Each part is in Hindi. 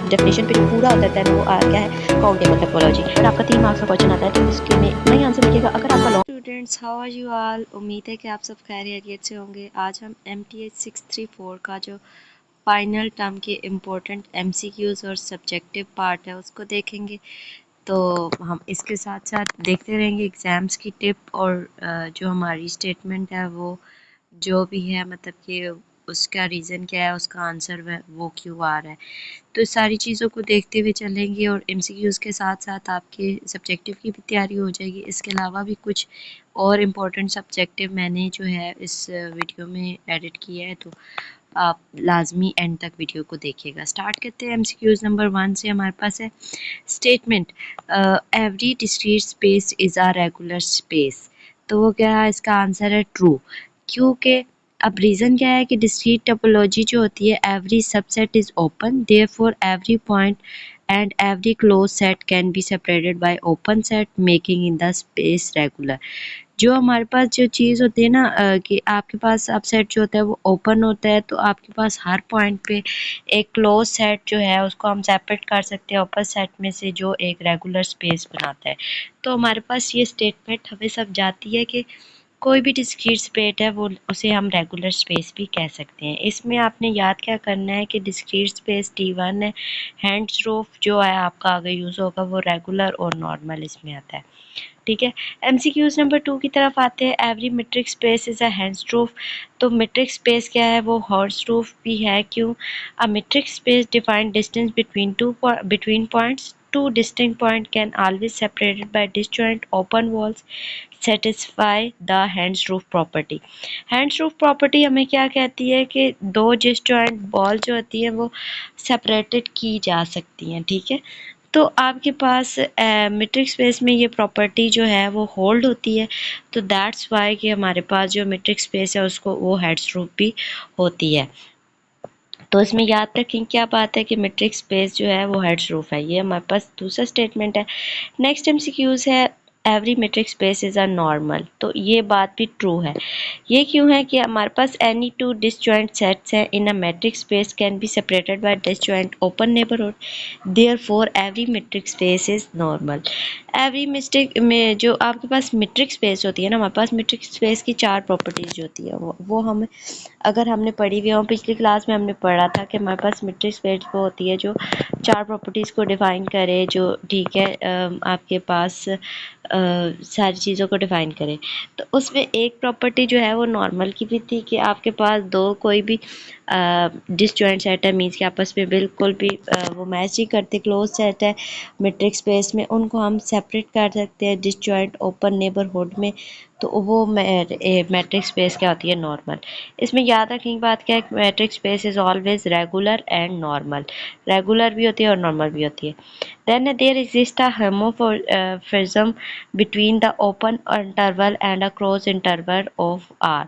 डेफिनेशन पे जो पूरा होता है वो क्या है, काउंटेबल टोपोलॉजी। और आपका 3 मार्क्स का क्वेश्चन आता है तो इसके में इतना ही आंसर लिखिएगा। अगर आपका long students, how are you all? उम्मीद है कि आप सब खैरियत से होंगे। आज हम MTH 634 का जो फाइनल टर्म के इम्पोर्टेंट MCQs और सब्जेक्टिव पार्ट है उसको देखेंगे। तो हम इसके साथ साथ देखते रहेंगे एग्ज़ाम्स की टिप और जो हमारी स्टेटमेंट है वो जो भी है, मतलब कि उसका रीज़न क्या है, उसका आंसर वो क्यों आ रहा है। तो इस सारी चीज़ों को देखते हुए चलेंगे और MCQs के साथ साथ आपके सब्जेक्टिव की भी तैयारी हो जाएगी। इसके अलावा भी कुछ और इम्पोर्टेंट सब्जेक्टिव मैंने जो है इस वीडियो में एडिट किया है, तो आप लाजमी एंड तक वीडियो को देखिएगा। स्टार्ट करते हैं MCQs नंबर 1 से। हमारे पास है statement every discrete space is a regular space. तो वो क्या है, इसका आंसर है ट्रू। क्योंकि अब रीज़न क्या है कि डिस्क्रीट टोपोलॉजी जो होती है, every subset is open, therefore every point and every close set can be separated bye open set making in the space regular. जो हमारे पास जो चीज़ होती है ना कि आपके पास सबसेट जो होता है वो ओपन होता है, तो आपके पास हर पॉइंट पे एक क्लोज सेट जो है उसको हम सेपरेट कर सकते हैं ओपन सेट में से, जो एक रेगुलर स्पेस बनाता है। तो हमारे पास ये स्टेटमेंट हमें समझाती है कि कोई भी डिस्क्रीट स्पेस है वो उसे हम रेगुलर स्पेस भी कह सकते हैं। इसमें आपने याद क्या करना है कि डिस्क्रीट स्पेस T1 है, हैंड्स रूफ जो है आपका आगे यूज़ होगा वो रेगुलर और नॉर्मल इसमें आता है। ठीक है, MCQs नंबर 2 की तरफ आते हैं। Every metric space is a Hausdorff. तो मीट्रिक स्पेस क्या है, वो हॉर्स रूफ भी है। क्यों? A metric space defined distance between points. Two distinct points can always separated by disjoint open walls satisfy the hands roof property. Hands roof property हमें क्या कहती है कि दो disjoint बॉल जो होती है वो सेपरेटेड की जा सकती हैं। ठीक है, तो आपके पास मीट्रिक स्पेस में ये प्रॉपर्टी जो है वो होल्ड होती है, तो दैट्स वाई कि हमारे पास जो मीट्रिक स्पेस है उसको वो हेड्स रूफ भी होती है। तो इसमें याद रखें क्या बात है कि मीट्रिक स्पेस जो है वो हेड्स रूफ है। ये हमारे पास दूसरा स्टेटमेंट है। नेक्स्ट MCQs है every metric space is a normal. तो ये बात भी ट्रू है। ये क्यों है कि हमारे पास एनी टू डिसजॉइंट सेट्स हैं in a metric space can be separated by disjoint open neighbourhood, therefore every metric space is normal. Every mistake में जो आपके पास मीट्रिक स्पेस होती है ना, हमारे पास मीट्रिक स्पेस की 4 प्रॉपर्टीज होती है। वो हम अगर हमने पढ़ी हुई हो, पिछली क्लास में हमने पढ़ा था कि हमारे पास मीट्रिक स्पेस वो होती है जो 4 प्रॉपर्टीज़ को डिफ़ाइन करे, जो ठीक है आपके पास सारी चीज़ों को डिफ़ाइन करे। तो उसमें एक प्रॉपर्टी जो है वो नॉर्मल की भी थी कि आपके पास दो कोई भी डिसजॉइंट सेट है, मीन्स के आपस में बिल्कुल भी वो मैच ही करते, क्लोज सेट है मीट्रिक स्पेस में, उनको हम सेपरेट कर सकते हैं डिसजॉइंट ओपन नेबरहुड में। तो वो मैट्रिक स्पेस क्या होती है, नॉर्मल। इसमें याद रखने की बात क्या है, metric space is always regular and normal. Regular भी होती है और नॉर्मल भी होती है। Then there exist a homomorphism between the open interval and a close interval of R.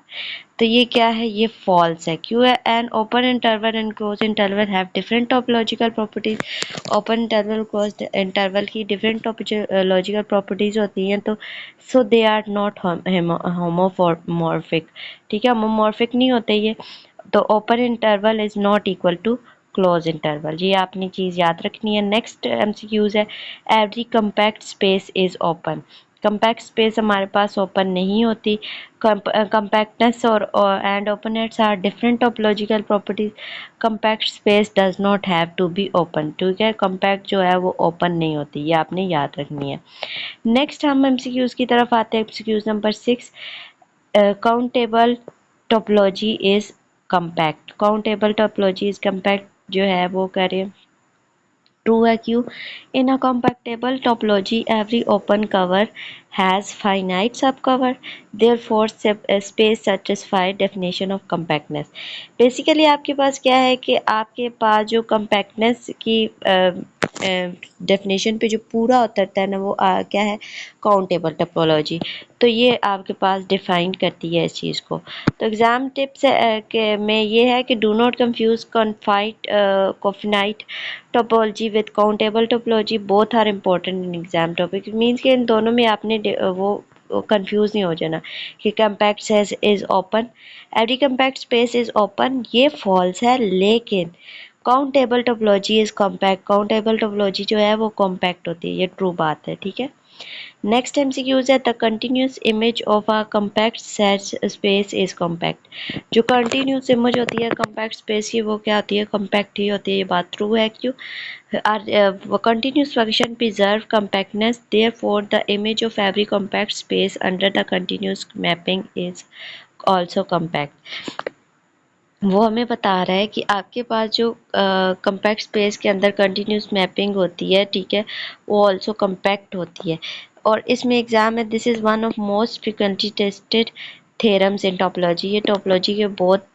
तो ये क्या है, ये फॉल्स है। क्यों है? An open interval and close interval have different topological properties. Open interval close interval की डिफरेंट टोपोलॉजिकल प्रॉपर्टीज होती हैं, तो so they are not homomorphic. ठीक है, होमोमॉर्फिक नहीं होते ये। तो open interval is not equal to close interval, ये आपने चीज़ याद रखनी है। नेक्स्ट MCQs है every compact space is open. Compact space हमारे पास ओपन नहीं होती। compactness और and openness are different topological properties. compact space does not have to be open। ठीक है, compact जो है वो open नहीं होती, ये आपने याद रखनी है। नेक्स्ट हम MCQs की तरफ आते हैं। MCQs number 6, countable topology is compact। countable topology is compact जो है वो करें ट्रू है। क्यों? इन अ compactable topology every open cover has finite subcover, therefore space satisfy definition of compactness। Basically आपके पास क्या है कि आपके पास जो compactness की डेफिनेशन पे जो पूरा उतरता है ना, वो क्या है, काउंटेबल टोपोलॉजी। तो ये आपके पास डिफाइन करती है इस चीज़ को। तो एग्ज़ाम टिप्स में ये है कि do not confuse cofinite topology with countable topology, both are important in exam topic. Means कि इन दोनों में आपने वो कंफ्यूज नहीं हो जाना कि compact space is open, every compact space is open, ये फॉल्स है। लेकिन countable topology is compact, countable topology जो है वो कॉम्पैक्ट होती है, ये ट्रू बात है, ठीक है। नेक्स्ट एमसीक्यूज है the continuous image of a compact set space is compact. जो कंटिन्यूस इमेज होती है कॉम्पैक्ट स्पेस की वो क्या होती है, कॉम्पैक्ट ही होती है, ये बात ट्रू है। क्यों, continuous function preserve compactness, therefore the image of every compact space under the continuous mapping is also compact। वो हमें बता रहा है कि आपके पास जो कम्पैक्ट स्पेस के अंदर कंटिन्यूस मैपिंग होती है, ठीक है, वो ऑल्सो कम्पैक्ट होती है। और इसमें एग्जाम है, this is one of most frequently tested theorems in topology. ये टोपोलॉजी के बहुत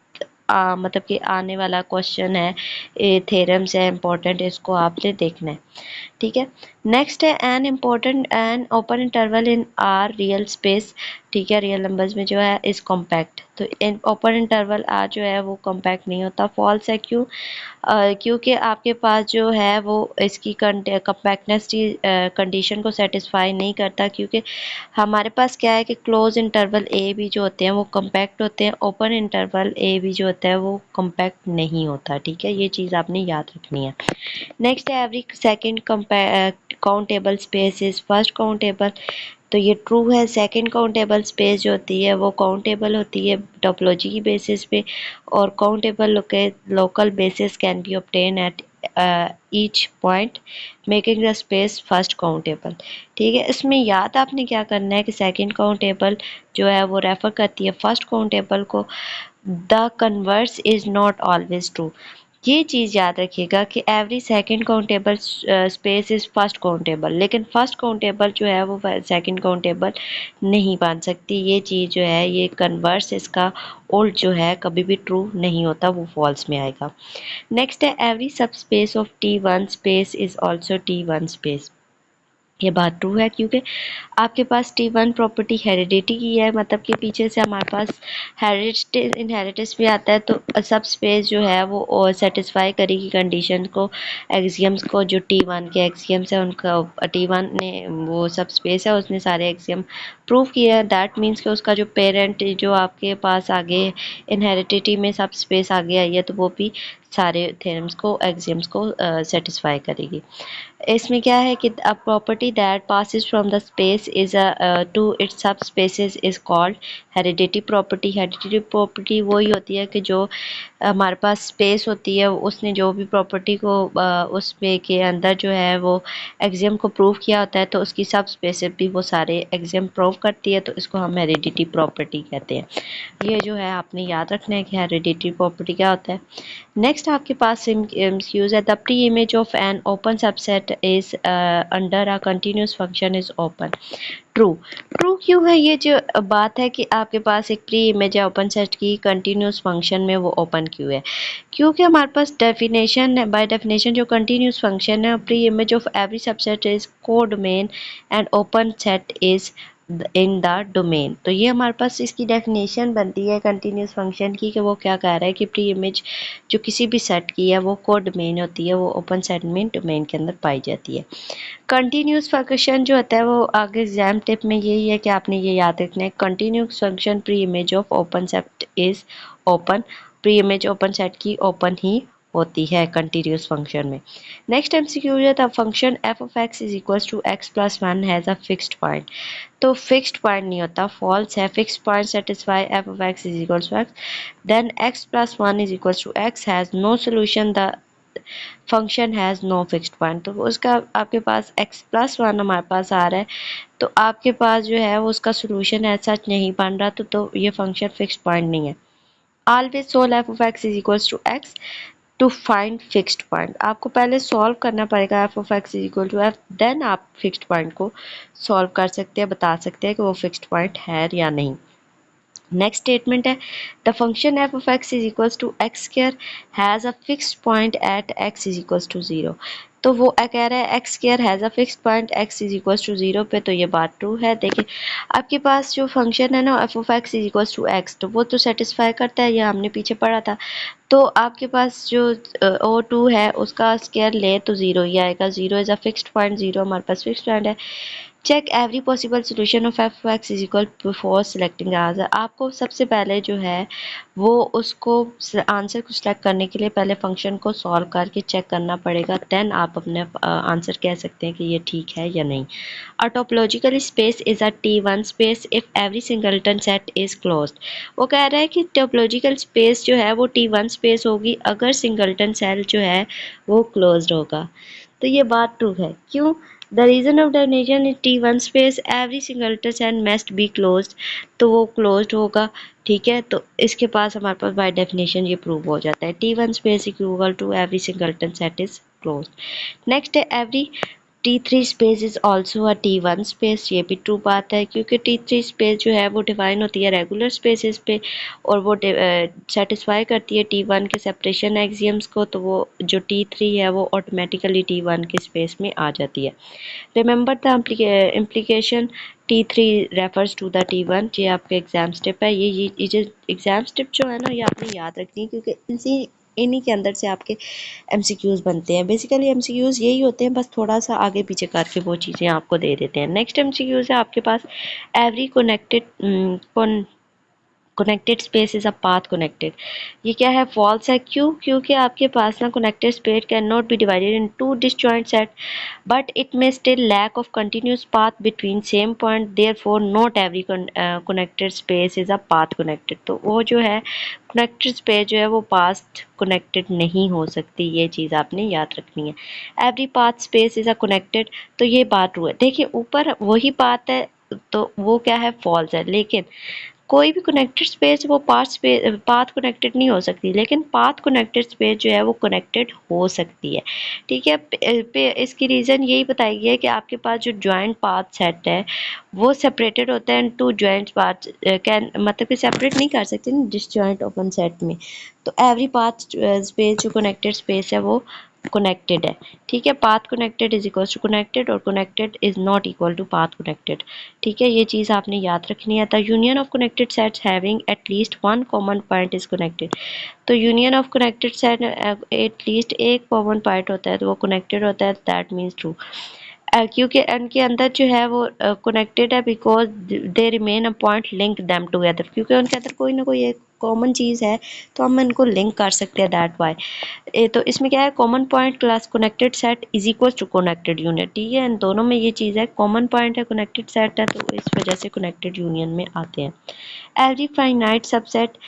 मतलब कि आने वाला क्वेश्चन है, ये थ्योरम्स है इंपॉर्टेंट, इसको आपने देखना है, ठीक है। नेक्स्ट है an important N open interval in are real space, ठीक है, रियल नंबर्स में जो है इस कॉम्पैक्ट। तो इन ओपन इंटरवल आर जो है वो कॉम्पैक्ट नहीं होता, फॉल्स है। क्यों, क्योंकि आपके पास जो है वो इसकी कम्पैक्टनेस की कंडीशन को सेटिस्फाई नहीं करता, क्योंकि हमारे पास क्या है कि क्लोज इंटरवल ए बी जो होते हैं वो कम्पैक्ट होते हैं, ओपन इंटरवल ए बी जो होता है वो कम्पैक्ट नहीं होता, ठीक है, ये चीज़ आपने याद रखनी है। नेक्स्ट है every second countable space is first countable, तो ये ट्रू है। सेकंड काउंटेबल स्पेस जो होती है वो काउंटेबल होती है टोपोलॉजी की बेसिस पे, और countable local basis can be obtain at each point making the space first countable, ठीक है। इसमें याद आपने क्या करना है कि सेकंड काउंटेबल जो है वो रेफर करती है फर्स्ट काउंटेबल को, the converse is not always true. ये चीज़ याद रखिएगा कि every second countable space is first countable, लेकिन फर्स्ट काउंटेबल जो है वो सेकंड काउंटेबल नहीं बन सकती। ये चीज़ जो है ये कन्वर्स इसका ओल्ड जो है कभी भी ट्रू नहीं होता, वो फॉल्स में आएगा। नेक्स्ट है एवरी सब space of T1 space is also T1 space, ये बात ट्रू है, क्योंकि आपके पास T1 प्रॉपर्टी हेरिडिटी की है, मतलब कि पीछे से हमारे पास हेरिडिटी इनहेरिटेंस भी आता है, तो सब स्पेस जो है वो सेटिस्फाई करेगी कंडीशन को, एक्सियम्स को। जो T1 के एक्सियम्स है उनका T1 ने वो सब स्पेस है उसने सारे एक्सियम प्रूव किया है, दैट मीन्स कि उसका जो पेरेंट जो आपके पास आगे इनहेरिडिटी में सब स्पेस आगे आई है तो वो भी सारे थ्योरम्स को एक्सियम्स को सेटिस्फाई करेगी। इसमें क्या है कि a property that passes from the space is to its subspaces is called heredity property. Heredity property वही होती है कि जो हमारे पास स्पेस होती है उसने जो भी प्रॉपर्टी को उस पे के अंदर जो है वो एक्सियम को प्रूव किया होता है, तो उसकी सब स्पेसेस भी वो सारे एक्सियम प्रूव करती है, तो इसको हम हेरिडिटी प्रॉपर्टी कहते हैं। ये जो है आपने याद रखना है कि हेरिडिटी प्रॉपर्टी क्या होता है। नेक्स्ट आपके पास यूज है the pre image of an open subset is under a continuous function is open. True, true क्यों है, ये जो बात है कि आपके पास एक प्री इमेज है ओपन सेट की कंटिन्यूस फंक्शन में, वो ओपन क्यों है, क्योंकि हमारे पास डेफिनेशन है, बाय डेफिनेशन जो कंटिन्यूस फंक्शन है pre image of every subset is codomain and open set is in the domain. तो ये हमारे पास इसकी डेफिनेशन बनती है कंटिन्यूस फंक्शन की, कि वो क्या कह रहा है कि प्री इमेज जो किसी भी सेट की है वो को डोमेन होती है, वो ओपन सेट में डोमेन के अंदर पाई जाती है। कंटिन्यूस फंक्शन जो होता है वो आगे एग्जाम टिप में यही है कि आपने ये याद रखना है, continuous function pre image of open set is open, pre image open set की ओपन ही होती है कंटिन्यूस फंक्शन में। Next MCQ is the function f of x is equals to x plus one has a fixed point. तो फिक्स्ड पॉइंट नहीं होता, फॉल्स है। Fixed point satisfy f of x is equals to x, then x plus one is equals to x has no solution, the function has no fixed point. तो उसका आपके पास एक्स प्लस वन हमारे पास आ रहा है, तो आपके पास जो है वो उसका सोल्यूशन ऐसा नहीं बन रहा, तो ये फंक्शन फिक्स्ड पॉइंट नहीं है। Always solve f of x is equals to x to find fixed point. आपको पहले सॉल्व करना पड़ेगा f of x is equal to f, then आप फिक्स्ड पॉइंट को सॉल्व कर सकते हैं, बता सकते हैं कि वो फिक्स्ड पॉइंट है या नहीं। Next statement is the function f of x is equals to x square has a fixed point at x is equals to zero. तो वो कह रहा है x square has a fixed point x is equals to zero पे, तो ये बात ट्रू है। देखिए आपके पास जो फंक्शन है ना f of x is equals to x, तो वो तो सेटिस्फाई करता है, ये हमने पीछे पढ़ा था। तो आपके पास जो ओ टू है उसका स्क्वायर ले तो जीरो ही आएगा, zero is a fixed point, zero हमारे पास फिक्स्ड पॉइंट है। Check every possible solution of f x is equal before selecting answer. आपको सबसे पहले जो है वो उसको आंसर को सिलेक्ट करने के लिए पहले फंक्शन को सॉल्व करके चेक करना पड़ेगा, देन आप अपने आंसर कह सकते हैं कि ये ठीक है या नहीं। अ topological space is a T1 space if every singleton set is closed. वो कह रहा है कि टोपोलॉजिकल स्पेस जो है वो T1 स्पेस होगी अगर सिंगलटन सेल जो है वो क्लोज्ड होगा। तो ये बात ट्रू है। क्यों? The reason of definition is T1 space every singleton cell must be closed, तो वो क्लोज्ड होगा। ठीक है, तो इसके पास हमारे पास बाय डेफिनेशन ये प्रूव हो जाता है। T1 space equal to every singleton set is closed. Next है every T3 space is also a T1 space. ये भी ट्रू बात है क्योंकि T3 स्पेस जो है वो डिफाइन होती है रेगुलर स्पेसिस पे और वो सेटिस्फाई करती है T1 के सेपरेशन एक्सियम्स को, तो वो जो T3 है वो ऑटोमेटिकली T1 के स्पेस में आ जाती है। Remember the implication T3 refers to the T1। ये आपके एग्जाम स्टेप है। ये एग्जाम स्टेप जो है ना ये आपने याद रखनी है क्योंकि इन्हीं के अंदर से आपके एमसीक्यूज बनते हैं। बेसिकली एमसीक्यूज यही होते हैं, बस थोड़ा सा आगे पीछे करके वो चीज़ें आपको दे देते हैं। नेक्स्ट एमसीक्यूज है आपके पास every connected space is a path connected. ये क्या है? फॉल्स है। क्यों? क्योंकि आपके पास ना connected space can not be divided into disjoint set but it may still lack of continuous path between same point, therefore not every connected space is a path connected. तो वो जो है कनेक्टेड स्पेस जो है वो पाथ कनेक्टेड नहीं हो सकती, ये चीज़ आपने याद रखनी है। Every path space is a connected, तो ये बात ट्रू है। देखिए ऊपर वही बात है तो वो क्या है? फॉल्स है। लेकिन कोई भी कनेक्टेड स्पेस वो पाथ कनेक्टेड नहीं हो सकती, लेकिन पाथ कनेक्टेड स्पेस जो है वो कनेक्टेड हो सकती है। ठीक है, इसकी रीज़न यही बताई गई है कि आपके पास जो जॉइंट पाथ सेट है वो सेपरेटेड होता है टू जॉइंट पाथ कैन, मतलब कि सेपरेट नहीं कर सकते ना डिसजॉइंट ओपन सेट में। तो एवरी पाथ स्पेस जो कनेक्टेड स्पेस है वो कनेक्टेड है। ठीक है, path connected is equal to connected और connected is not equal to path connected. ठीक है, ये चीज़ आपने याद रखनी है। The union of connected sets having at least one common point is connected. तो union of connected set at least एक कॉमन पॉइंट होता है तो वो कनेक्टेड होता है, दैट मीन्स ट्रू। क्योंकि इनके अंदर जो है वो कनेक्टेड है because they remain a point link them together, क्योंकि उनके अंदर कोई ना कोई एक कॉमन चीज़ है तो हम इनको लिंक कर सकते हैं, दैट वाई। तो इसमें क्या है? Common point class connected set is equal to connected union. ठीक है, इन दोनों में ये चीज़ है, कॉमन पॉइंट है कनेक्टेड सेट है तो इस वजह से कनेक्टेड यूनियन में आते हैं। Every finite subset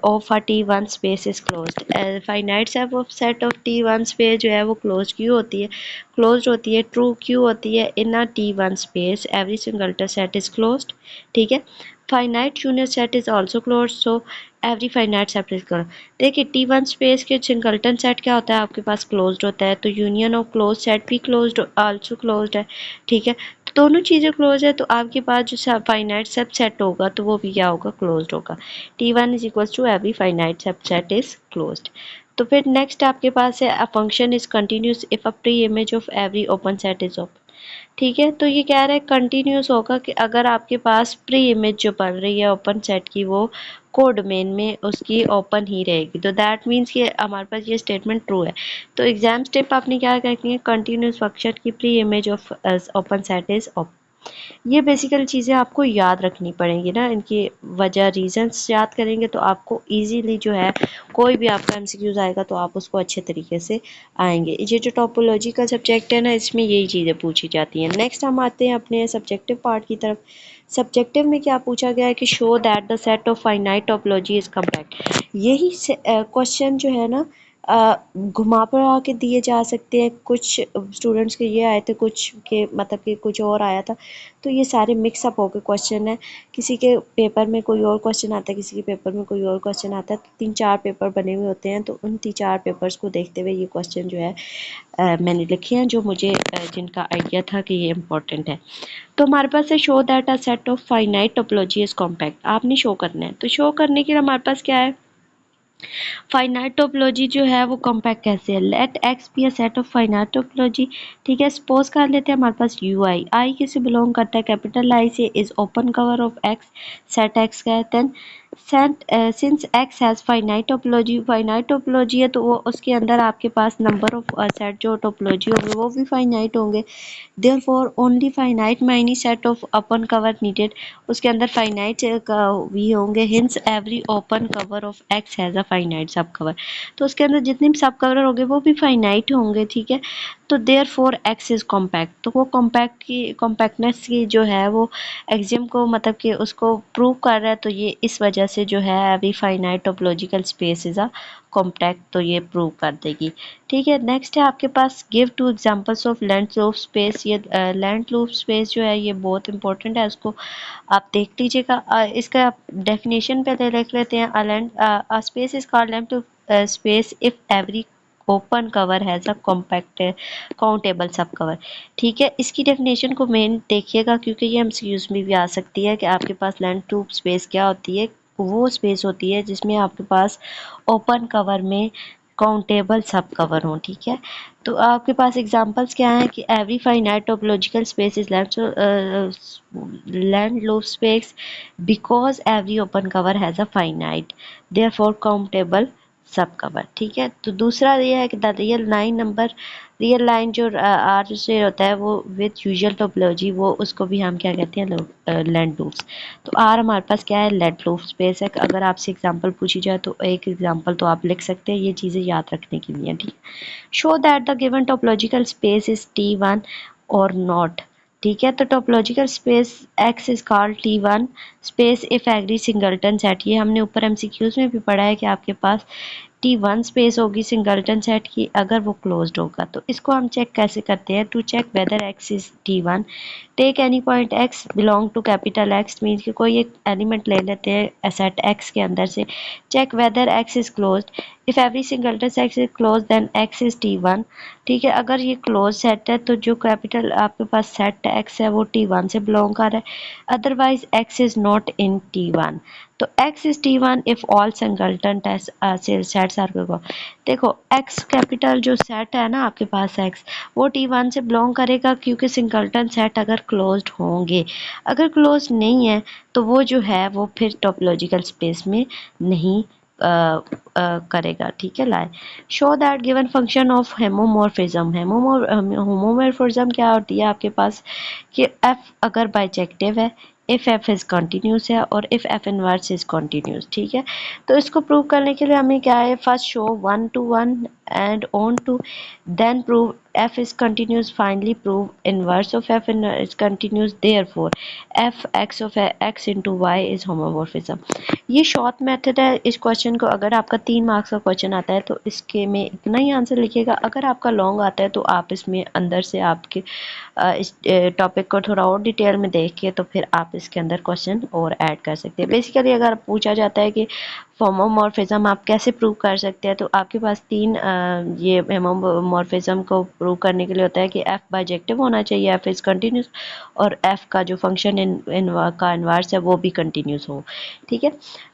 of a T1 space is closed। Finite subset of T1 space जो है वो क्लोज क्यों होती है? क्लोज्ड होती है, ट्रू क्यों होती है? इन अ T1 space every singleton set is closed. ठीक है, finite unit set is also closed, so every finite set is closed. देखिए T1 स्पेस के सिंगलटन सेट क्या होता है? आपके पास क्लोज्ड होता है, तो यूनियन ऑफ क्लोज सेट भी क्लोज्ड ऑल्सो क्लोज्ड है। ठीक है, तो दोनों चीज़ें क्लोज है तो आपके पास जो फाइनाइट सब सेट होगा तो वो भी क्या होगा? क्लोज्ड होगा। T1 is equals to every finite subset is closed। तो फिर नेक्स्ट आपके पास है a function is continuous if a pre-image of every open set is open। ठीक है, तो ये कह रहा है कंटिन्यूस होगा कि अगर आपके पास प्री इमेज जो बन रही है ओपन सेट की वो कोड मेन में उसकी ओपन ही रहेगी, तो दैट मीन्स कि हमारे पास ये स्टेटमेंट ट्रू है। तो एग्जाम स्टेप आपने क्या करनी है? कंटिन्यूस फंक्शन की pre image of open set is open. ये बेसिकल चीज़ें आपको याद रखनी पड़ेंगी ना, इनकी वजह रीजंस याद करेंगे तो आपको इजीली जो है कोई भी आपका एमसीक्यूज आएगा तो आप उसको अच्छे तरीके से आएंगे। ये जो टोपोलॉजी का सब्जेक्ट है ना इसमें यही चीज़ें पूछी जाती हैं। नेक्स्ट हम आते हैं अपने सब्जेक्टिव पार्ट की तरफ। सब्जेक्टिव में क्या पूछा गया है कि show that the set of finite topology is compact. यही क्वेश्चन जो है ना घुमा फिरा के दिए जा सकते हैं। कुछ स्टूडेंट्स के ये आए थे, कुछ के मतलब कि कुछ और आया था, तो ये सारे मिक्सअप होकर क्वेश्चन है। किसी के पेपर में कोई और क्वेश्चन आता है, किसी के पेपर में कोई और क्वेश्चन आता है, तो 3-4 पेपर बने हुए होते हैं, तो उन 3-4 पेपर्स को देखते हुए ये क्वेश्चन जो है मैंने लिखे हैं, जो मुझे जिनका आइडिया था कि ये इंपॉर्टेंट है। तो हमारे पास है show that a set of finite topology is compact. आपने शो करना है, तो शो करने के लिए हमारे पास क्या है? फाइनाइट टोपोलॉजी जो है वो कॉम्पैक्ट कैसे है? Let x be a set of finite topology. ठीक है, सपोज कर लेते हैं हमारे पास यू आई, आई किसे बिलोंग करता है? कैपिटल आई से। Is open cover of X, set X का है। Then since X has finite topology है तो वो उसके अंदर आपके पास नंबर ऑफ सेट जो टोपोलॉजी होंगे वो भी फाइनाइट होंगे। Therefore only finite many set of open cover needed, उसके अंदर फाइनाइट भी होंगे। Hence every open cover of X has a finite subcover, तो उसके अंदर जितने भी सब कवर होंगे वो भी फाइनाइट होंगे, ठीक है। तो देयरफॉर एक्स इज कॉम्पैक्ट, तो वो कॉम्पैक्टनेस की जो है वो एक्सियम को मतलब कि उसको प्रूव कर रहा है, तो ये इस वजह से जो है every finite topological space is a compact, तो ये प्रूव कर देगी, ठीक है। नेक्स्ट है आपके पास give two examples of length of space. ये लेंथ ऑफ स्पेस जो है ये बहुत इंपॉर्टेंट है, इसको आप देख लीजिएगा। इसका डेफिनेशन पहले देख लेते हैं। A space is called length of space if every open cover has a compact countable सब कवर, ठीक है। इसकी डेफिनेशन को मेन देखिएगा क्योंकि ये एमसीक्यूज में भी आ सकती है कि आपके पास लेंथ टू स्पेस क्या होती है। वो स्पेस होती है जिसमें आपके पास ओपन कवर में काउंटेबल सब कवर हों, ठीक है। तो आपके पास एग्जांपल्स क्या हैं कि every finite topological space is length of space because every open cover has a finite therefore countable सब कवर, ठीक है। तो दूसरा ये है कि द रियल लाइन जो आर से होता है वो विद यूजुअल टोपोलॉजी, वो उसको भी हम क्या कहते हैं लेंथ लूप्स। तो आर हमारे पास क्या है लेंथ लूप स्पेस है। अगर आपसे एग्जांपल पूछी जाए तो एक एग्जांपल तो आप लिख सकते हैं, ये चीज़ें याद रखने के लिए, ठीक है। Show that the given topological space is T1 और नॉट, ठीक है। तो topological space X is called T1 space if agree singleton set. ये हमने ऊपर एमसीक्यूज में भी पढ़ा है कि आपके पास T1 स्पेस होगी सिंगलटन सेट की अगर वो क्लोज्ड होगा। तो इसको हम चेक कैसे करते हैं, to check whether X is T1 take any point X belong to capital X, means कि कोई एक एलिमेंट ले लेते हैं सेट X के अंदर से, check whether X is closed, if every singleton set is close then X is T1, ठीक है। अगर ये क्लोज सेट है तो जो कैपिटल आपके पास सेट X है वो T1 से बिलोंग कर रहा है, otherwise X is not in T1। तो X is T1 if all singleton sets are को, देखो X कैपिटल जो सेट है ना आपके पास X, वो T1 से बिलोंग करेगा क्योंकि सिंगलटन सेट अगर क्लोज्ड होंगे। अगर क्लोज नहीं है तो वो जो है वो फिर टोपोलॉजिकल स्पेस में नहीं करेगा, ठीक है। लाए show that given function of homeomorphism. Homeomorphism क्या होती है आपके पास कि एफ अगर बाइजेक्टिव है, इफ एफ इज कंटिन्यूस है और if F inverse is continuous, ठीक है। तो इसको प्रूव करने के लिए हमें क्या है, first show 1 to 1 and on to, then prove f is continuous, finally prove inverse of f is continuous, therefore f x of x into y is homomorphism। ये शॉर्ट मेथड है। इस क्वेश्चन को अगर आपका 3 मार्क्स का क्वेश्चन आता है तो इसके में इतना ही आंसर लिखिएगा। अगर आपका लॉन्ग आता है तो आप इसमें अंदर से आपके इस टॉपिक को थोड़ा और डिटेल में देख के तो फिर आप इसके अंदर क्वेश्चन और ऐड कर सकते हैं। बेसिकली अगर पूछा जाता है कि होमोमॉर्फिज्म आप कैसे प्रूव कर सकते हैं, तो आपके पास 3 ये होमोमॉर्फिज्म को प्रूव करने के लिए होता है कि एफ बाइजेक्टिव होना चाहिए, एफ इज कंटिन्यूस, और एफ का जो फंक्शन का इनवर्स है वो भी कंटिन्यूस हो, ठीक है।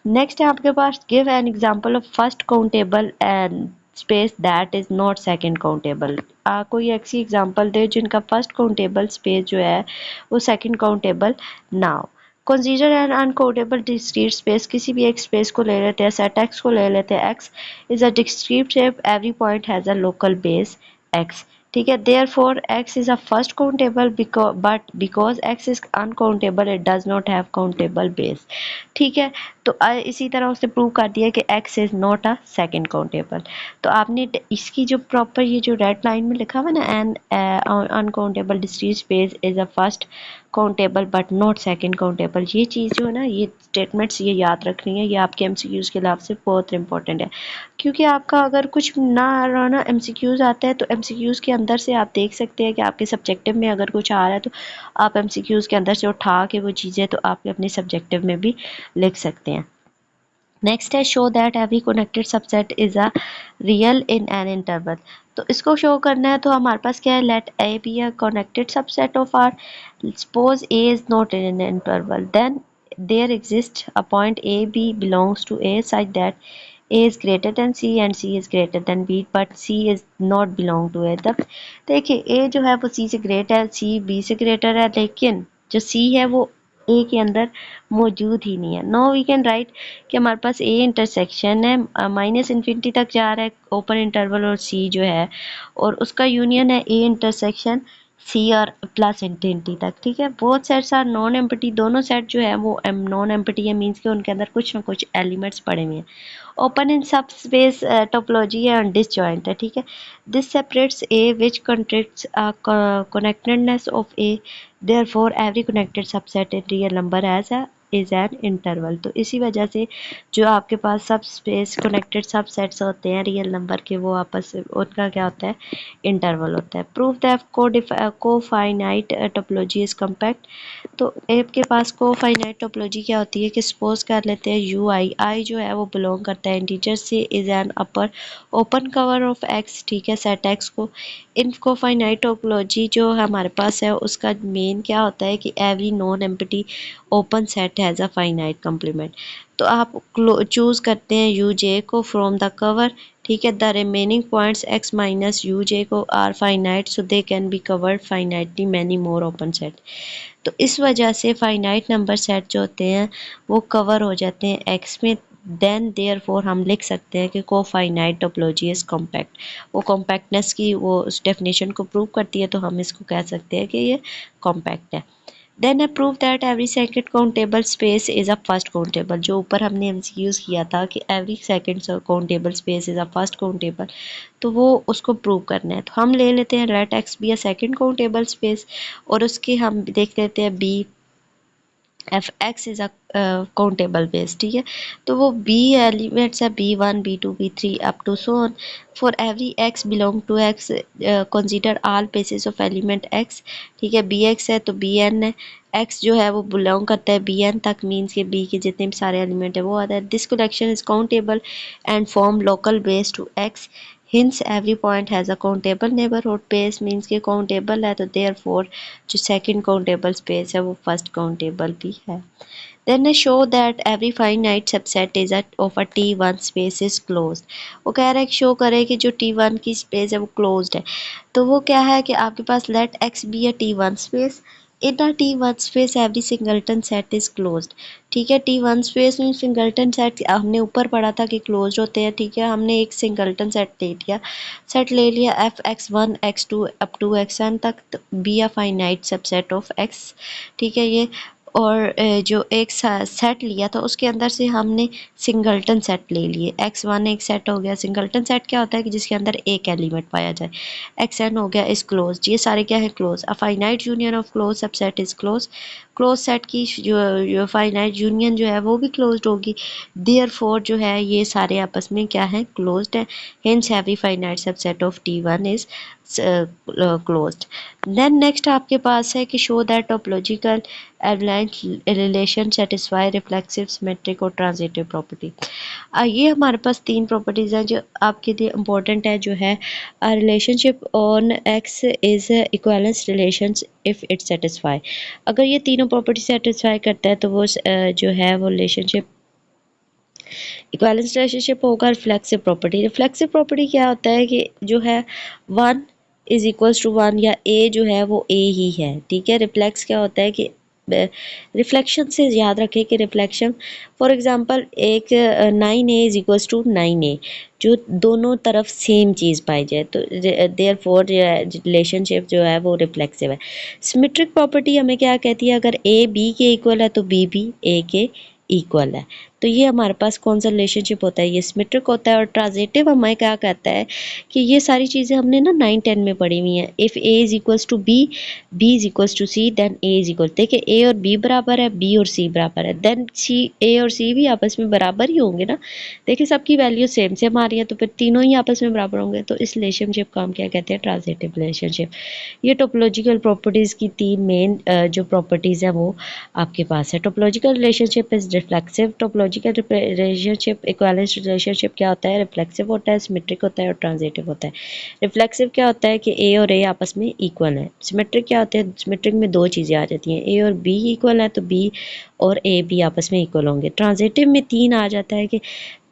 नेक्स्ट है आपके पास give an example of first countable and space that is not second countable. कोई ऐसी एग्जांपल दे जिनका फर्स्ट काउंटेबल स्पेस जो है वो सेकंड काउंटेबल ना हो। Consider N uncountable discrete space, किसी भी एक स्पेस को ले लेते हैं, सेट एक्स को ले लेते हैं। X is a discrete shape, every point has a local base x, ठीक है। Therefore x is a first countable but because x is uncountable it does not have countable base, ठीक है। तो इसी तरह उसने प्रूव कर दिया कि x is not a second countable। तो आपने इसकी जो प्रॉपर ये जो रेड लाइन में लिखा हुआ ना N uncountable discrete space is a first countable but not second countable, ये चीज़ जो है ना ये स्टेटमेंट्स ये याद रखनी है, ये आपके एमसीक्यूज के हिसाब से बहुत इंपॉर्टेंट है। क्योंकि आपका अगर कुछ ना आ रहा ना एमसीक्यूज आता है तो एमसीक्यूज के अंदर से आप देख सकते हैं कि आपके सब्जेक्टिव में अगर कुछ आ रहा है तो आप एमसीक्यूज के अंदर से उठा के वो चीज़ें तो आप अपने सब्जेक्टिव में भी लिख सकते हैं। नेक्स्ट है show that every connected subset is a real in an interval. तो इसको शो करना है तो हमारे पास क्या है, let a be a connected subset of R, suppose a is not in an interval, then there exists a point a b belongs to a such that a is greater than c and c is greater than b but c is not belong to a। तब देखिए a जो है वो c से ग्रेट है, c b से ग्रेटर है, लेकिन जो c है वो ए के अंदर मौजूद ही नहीं है। नो वी कैन राइट कि हमारे पास ए इंटरसेक्शन है माइनस इन्फिनिटी तक जा रहा है ओपन इंटरवल और सी जो है, और उसका यूनियन है ए इंटरसेक्शन सी और प्लस इंफिनिटी तक, ठीक है। Both sets are non empty, दोनों सेट जो है वो नॉन एम्प्टी है, मीन्स के उनके अंदर कुछ ना कुछ एलिमेंट्स पड़े हुए हैं। ओपन इन सब स्पेस टोपोलॉजी है और डिसजॉइंट है, ठीक है। This separates A which contracts connectedness of A, therefore every connected subset in real number as a is an interval. तो इसी वजह से जो आपके पास सब स्पेस कनेक्टेड सब सेट्स होते हैं रियल नंबर के, वो आपस से उनका क्या होता है, इंटरवल होता है। प्रूफ दैट को फाइनाइट टोपोलॉजी इज कम्पैक्ट। तो आपके पास को फाइनाइट टोपोलॉजी क्या होती है कि सपोज कर लेते हैं यू आई जो है वो बिलोंग करता है इंटीजर से, is an upper open cover of x, ठीक है, सेट एक्स को। इनको फाइनाइट टोपोलॉजी जो हमारे पास है उसका मेन क्या होता है कि every non empty open set has a finite complement. तो आप चूज़ करते हैं यू जे को फ्रॉम द कवर, ठीक है। The remaining points X minus U J को are finite, so they can be covered finitely many more open set. तो इस वजह से फाइनाइट नंबर सेट जो होते हैं वो कवर हो जाते हैं एक्स में। देन देयरफॉर हम लिख सकते हैं कि को फाइनाइट टोपोलॉजी इज कॉम्पैक्ट। वो कॉम्पैक्टनेस की वो उस डेफिनेशन को प्रूव करती है, तो हम इसको कह सकते हैं कि ये कॉम्पैक्ट है। Then I prove that every second countable space is a first countable. जो ऊपर हमने यूज़ किया था कि every second countable space is a first countable, तो वो उसको प्रूव करना है। तो हम ले लेते हैं let x be a second countable space, और उसके हम देख लेते हैं b f x is a countable base, ठीक है। तो वो बी एलिमेंट्स है B1 B2 B3 up to so on. For every x belong to x consider all basis of element x, ठीक है। बी एक्स है तो बी एन है, एक्स जो है वो बिलोंग करता है बी एन तक, मीन्स के बी के जितने भी सारे एलिमेंट है वो आता है। This collection is countable and form local base to x, hence every point has a countable neighbourhood base, means के काउंटेबल है तो देयरफॉर जो सेकंड काउंटेबल स्पेस है वो फर्स्ट काउंटेबल भी है। Then I show that every finite subset is of a T1 space is closed। वो कह रहा है कि शो करे कि जो T1 की स्पेस है वो क्लोज्ड है। तो वो क्या है कि आपके पास let X be a T1 space, in a T1 space every singleton set is closed, ठीक है। T1 स्पेस में सिंगल्टन सेट हमने ऊपर पढ़ा था कि क्लोज होते हैं, ठीक है। हमने एक सिंगल्टन सेट ले लिया F x1 x2 up to xn तक, B a finite subset of x, ठीक है ये। और जो एक सेट लिया था उसके अंदर से हमने सिंगल्टन सेट ले लिए। x1 एक सेट हो गया। सिंगल्टन सेट क्या होता है कि जिसके अंदर एक एलिमेंट पाया जाए। xn हो गया इज क्लोज, ये सारे क्या है close. A finite union of close subset is close. Close set की जो फाइनाइट यूनियन जो है वो भी क्लोज्ड होगी, देयरफॉर जो है ये सारे आपस में क्या है क्लोज्ड है। Hence every finite subset of T1 is closed. Then next आपके पास है कि show that topological alliance relation satisfy reflexive symmetric और ट्रांजिटिव प्रॉपर्टी। ये हमारे पास तीन प्रॉपर्टीज हैं जो आपके लिए इम्पोर्टेंट है, जो है relationship on x is equivalence relation if it satisfy. अगर ये तीनों प्रॉपर्टी सेटिस्फाई करता है तो वो जो है वो रिलेशनशिप इक्विवेलेंस रिलेशनशिप होगा। रिफ्लेक्सिव प्रॉपर्टी, रिफ्लेक्सिव प्रॉपर्टी क्या होता है कि जो है 1 इज इक्वल्स टू 1 या ए जो है वो ए ही है, ठीक है। रिफ्लेक्स क्या होता है कि रिफ्लेक्शन से याद रखें कि रिफ्लेक्शन फॉर एग्जांपल एक 9a is equals to 9a, जो दोनों तरफ सेम चीज़ पाई जाए तो देयरफॉर रिलेशनशिप जो है वो रिफ्लेक्सिव है। सिमेट्रिक प्रॉपर्टी हमें क्या कहती है, अगर ए बी के इक्वल है तो बी भी ए के इक्वल है। तो ये हमारे पास कौन सा रिलेशनशिप होता है, ये सिमेट्रिक होता है। और ट्रांजिटिव हमें क्या कहता है कि ये सारी चीज़ें हमने ना 9-10 में पढ़ी हुई हैं। If A is equals to B, B is equals to C, then A is equal, देखिए ए और बी बराबर है, बी और सी बराबर है, देन सी ए और सी भी आपस में बराबर ही होंगे ना। देखिए सबकी वैल्यू सेम सेम आ रही है तो फिर तीनों ही आपस में बराबर होंगे। तो इस रिलेशनशिप को हम क्या कहते हैं, ट्रांजिटिव रिलेशनशिप। ये टोपोलॉजिकल प्रॉपर्टीज़ की तीन मेन जो प्रॉपर्टीज़ हैं वो आपके पास है। Topological relationship is reflexive, topological relationship equivalence relationship क्या होता है, रिफ्लेक्सिव होता है, सिमेट्रिक होता है और ट्रांजिटिव होता है। रिफ्लेक्सिव क्या होता है कि ए और ए आपस में इक्वल है। सिमेट्रिक क्या होता है, सिमेट्रिक में दो चीज़ें आ जाती हैं, ए और बी इक्वल है तो बी और ए भी आपस में इक्वल होंगे। ट्रांजिटिव में तीन आ जाता है कि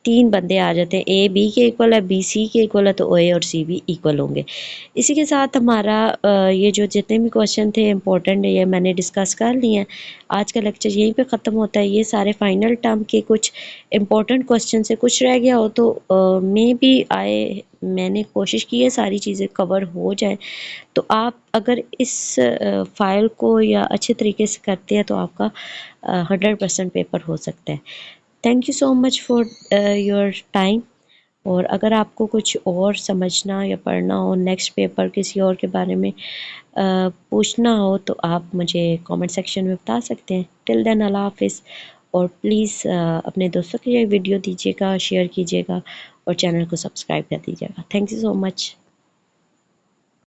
3 बंदे आ जाते हैं, ए बी के इक्वल है, बी सी के इक्वल है, तो ए और सी भी इक्वल होंगे। इसी के साथ हमारा ये जो जितने भी क्वेश्चन थे इम्पोर्टेंट, ये मैंने डिस्कस कर लिए हैं। आज का लेक्चर यहीं पे ख़त्म होता है। ये सारे फाइनल टर्म के कुछ इम्पोर्टेंट क्वेश्चन से कुछ रह गया हो तो मे भी आए, मैंने कोशिश की है सारी चीज़ें कवर हो जाए। तो आप अगर इस फाइल को या अच्छे तरीके से करते हैं तो आपका 100% पेपर हो सकता है। Thank you so much for your time. और अगर आपको कुछ और समझना या पढ़ना हो, नेक्स्ट पेपर किसी और के बारे में पूछना हो, तो आप मुझे कमेंट सेक्शन में बता सकते हैं। टिल देन अल्लाह हाफिज़। और प्लीज़ अपने दोस्तों के लिए वीडियो दीजिएगा, शेयर कीजिएगा और चैनल को सब्सक्राइब कर दीजिएगा। Thank you so much.